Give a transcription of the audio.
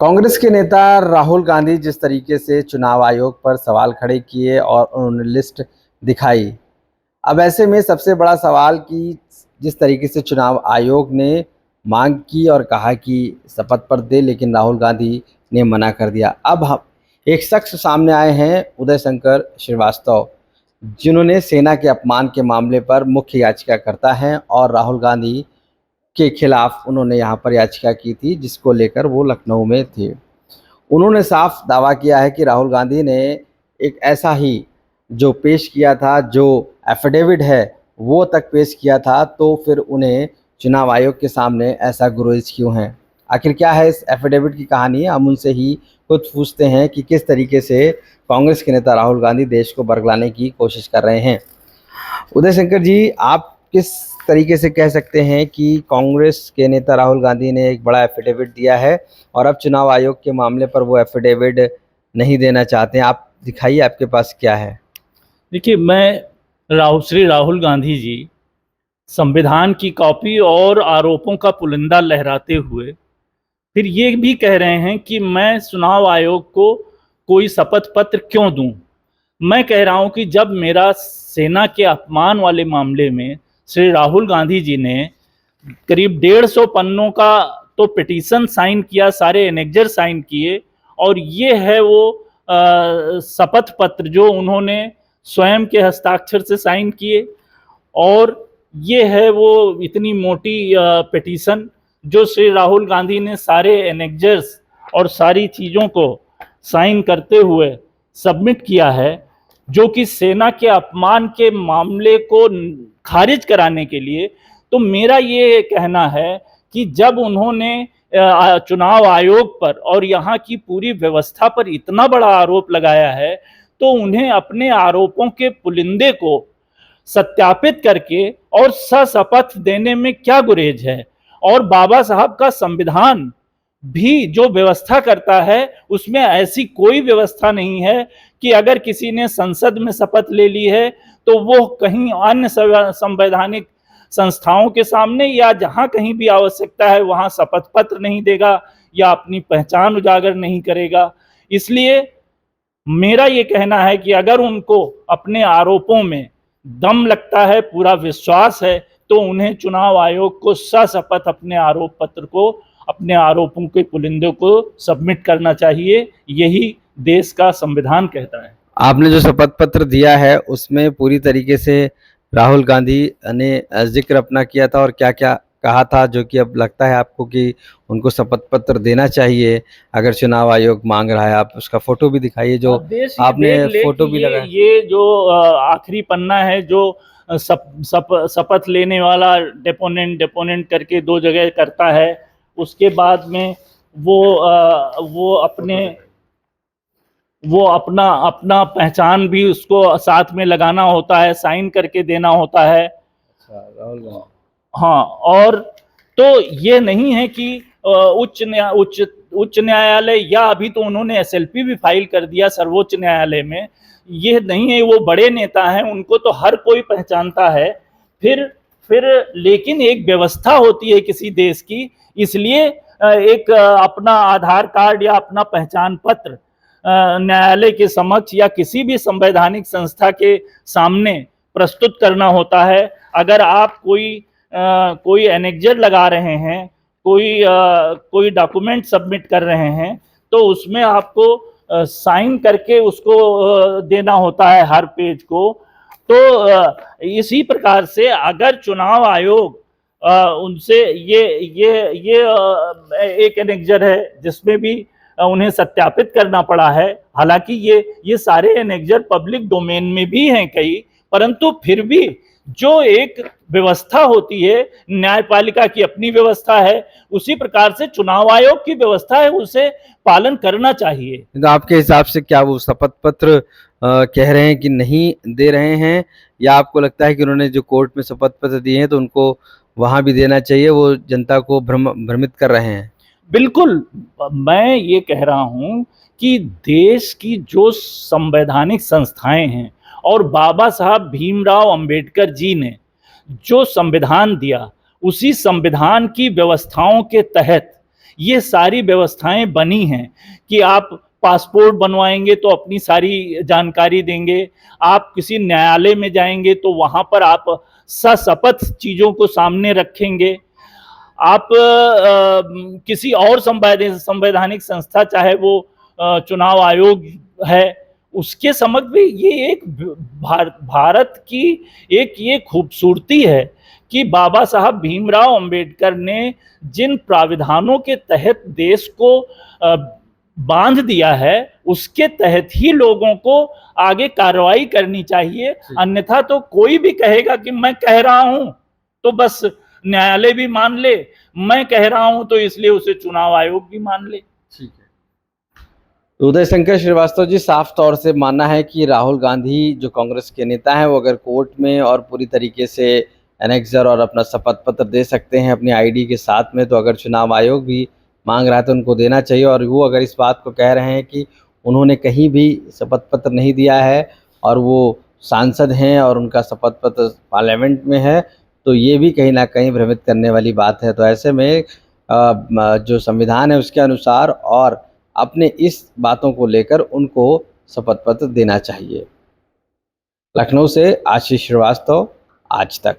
कांग्रेस के नेता राहुल गांधी जिस तरीके से चुनाव आयोग पर सवाल खड़े किए और उन्होंने लिस्ट दिखाई। अब ऐसे में सबसे बड़ा सवाल कि जिस तरीके से चुनाव आयोग ने मांग की और कहा कि शपथ पर दे, लेकिन राहुल गांधी ने मना कर दिया। अब हम एक शख्स सामने आए हैं, उदय शंकर श्रीवास्तव, जिन्होंने सेना के अपमान के मामले पर मुख्य याचिकाकर्ता हैं और राहुल गांधी के खिलाफ उन्होंने यहाँ पर याचिका की थी, जिसको लेकर वो लखनऊ में थे। उन्होंने साफ दावा किया है कि राहुल गांधी ने एक ऐसा ही जो पेश किया था, जो एफिडेविट है वो तक पेश किया था, तो फिर उन्हें चुनाव आयोग के सामने ऐसा गुरेज क्यों है? आखिर क्या है इस एफिडेविट की कहानी? हम उनसे ही खुद पूछते हैं कि किस तरीके से कांग्रेस के नेता राहुल गांधी देश को बरगलाने की कोशिश कर रहे हैं। उदय शंकर जी, आप किस तरीके से कह सकते हैं कि कांग्रेस के नेता राहुल गांधी ने एक बड़ा एफिडेविट दिया है और अब चुनाव आयोग के मामले पर वो एफिडेविट नहीं देना चाहते हैं? आप दिखाइए, आपके पास क्या है? देखिए, मैं श्री राहुल गांधी जी संविधान की कॉपी और आरोपों का पुलिंदा लहराते हुए फिर ये भी कह रहे हैं कि मैं चुनाव आयोग को कोई शपथ पत्र क्यों दूं। मैं कह रहा हूं कि जब मेरा सेना के अपमान वाले मामले में श्री राहुल गांधी जी ने करीब 150 पन्नों का तो पिटीशन साइन किया, सारे एनेक्जर साइन किए, और ये है वो शपथ पत्र जो उन्होंने स्वयं के हस्ताक्षर से साइन किए, और ये है वो इतनी मोटी पिटीशन जो श्री राहुल गांधी ने सारे एनेक्जर्स और सारी चीज़ों को साइन करते हुए सबमिट किया है, जो कि सेना के अपमान के मामले को खारिज कराने के लिए। तो मेरा ये कहना है कि जब उन्होंने चुनाव आयोग पर और यहाँ की पूरी व्यवस्था पर इतना बड़ा आरोप लगाया है, तो उन्हें अपने आरोपों के पुलिंदे को सत्यापित करके और सशपथ देने में क्या गुरेज है। और बाबा साहब का संविधान भी जो व्यवस्था करता है उसमें ऐसी कोई व्यवस्था नहीं है कि अगर किसी ने संसद में शपथ ले ली है तो वो कहीं अन्य संवैधानिक संस्थाओं के सामने या जहां कहीं भी आवश्यकता है वहां शपथ पत्र नहीं देगा या अपनी पहचान उजागर नहीं करेगा। इसलिए मेरा ये कहना है कि अगर उनको अपने आरोपों में दम लगता है, पूरा विश्वास है, तो उन्हें चुनाव आयोग को सशपथ अपने आरोप पत्र को, अपने आरोपों के पुलिंदे को सबमिट करना चाहिए। यही देश का संविधान कहता है। आपने जो शपथ पत्र दिया है उसमें पूरी तरीके से राहुल गांधी ने जिक्र अपना किया था और क्या क्या कहा था, जो कि अब लगता है आपको कि उनको शपथ पत्र देना चाहिए अगर चुनाव आयोग मांग रहा है? आप उसका फोटो भी दिखाइए, जो आपने फोटो भी लगाया। ये जो आखिरी पन्ना है जो शपथ लेने वाला डेपोनेंट करके 2 जगह करता है, उसके बाद में वो अपना पहचान भी उसको साथ में लगाना होता है, साइन करके देना होता है। अच्छा, राहुल गांधी। हाँ, और तो ये नहीं है कि उच्च न्यायालय, या अभी तो उन्होंने एसएलपी भी फाइल कर दिया सर्वोच्च न्यायालय में। ये नहीं है, वो बड़े नेता हैं, उनको तो हर कोई पहचानता है। फिर लेकिन एक व्यवस्था होती है किसी देश की, इसलिए एक अपना आधार कार्ड या अपना पहचान पत्र न्यायालय के समक्ष या किसी भी संवैधानिक संस्था के सामने प्रस्तुत करना होता है। अगर आप कोई एनेक्जर लगा रहे हैं, कोई डॉक्यूमेंट सबमिट कर रहे हैं, तो उसमें आपको साइन करके उसको देना होता है हर पेज को। तो इसी प्रकार से अगर चुनाव आयोग उनसे ये एक एनेक्जर है जिसमें भी उन्हें सत्यापित करना पड़ा है। हालांकि ये सारे एनेक्जर पब्लिक डोमेन में भी हैं कई, परंतु फिर भी जो एक व्यवस्था होती है, न्यायपालिका की अपनी व्यवस्था है, उसी प्रकार से चुनाव आयोग की व्यवस्था है, उसे पालन करना चाहिए। तो आपके हिसाब से क्या वो शपथ पत्र कह रहे हैं कि नहीं दे रहे हैं, या आपको लगता है कि उन्होंने जो कोर्ट में शपथ पत्र दिए हैं तो उनको वहां भी देना चाहिए, वो जनता को भ्रमित कर रहे हैं? बिल्कुल, मैं ये कह रहा हूं कि देश की जो संवैधानिक संस्थाएं हैं और बाबा साहब भीमराव अंबेडकर जी ने जो संविधान दिया, उसी संविधान की व्यवस्थाओं के तहत ये सारी व्यवस्थाएं बनी हैं कि आप पासपोर्ट बनवाएंगे तो अपनी सारी जानकारी देंगे, आप किसी न्यायालय में जाएंगे तो वहां पर आप सशपथ चीजों को सामने रखेंगे, आप किसी और संवैधानिक संस्था, चाहे वो चुनाव आयोग है, उसके समक्ष भी ये एक भारत की एक ये खूबसूरती है कि बाबा साहब भीमराव अंबेडकर ने जिन प्राविधानों के तहत देश को बांध दिया है, उसके तहत ही लोगों को आगे कार्रवाई करनी चाहिए। अन्यथा तो कोई भी कहेगा कि मैं कह रहा हूं तो बस न्यायालय भी मान ले, मैं कह रहा हूं तो इसलिए उसे चुनाव आयोग भी मान ले। ठीक है। तो उदय शंकर श्रीवास्तव जी, साफ तौर से मानना है कि राहुल गांधी जो कांग्रेस के नेता हैं, वो अगर कोर्ट में और पूरी तरीके से एनेक्सर और अपना शपथ पत्र दे सकते हैं अपनी आईडी के साथ में, तो अगर चुनाव आयोग भी मांग रहा है तो उनको देना चाहिए। और वो अगर इस बात को कह रहे हैं कि उन्होंने कहीं भी शपथ पत्र नहीं दिया है और वो सांसद हैं और उनका शपथ पत्र पार्लियामेंट में है, तो ये भी कहीं ना कहीं भ्रमित करने वाली बात है। तो ऐसे में जो संविधान है उसके अनुसार और अपने इस बातों को लेकर उनको शपथ पत्र देना चाहिए। लखनऊ से आशीष श्रीवास्तव, आज तक।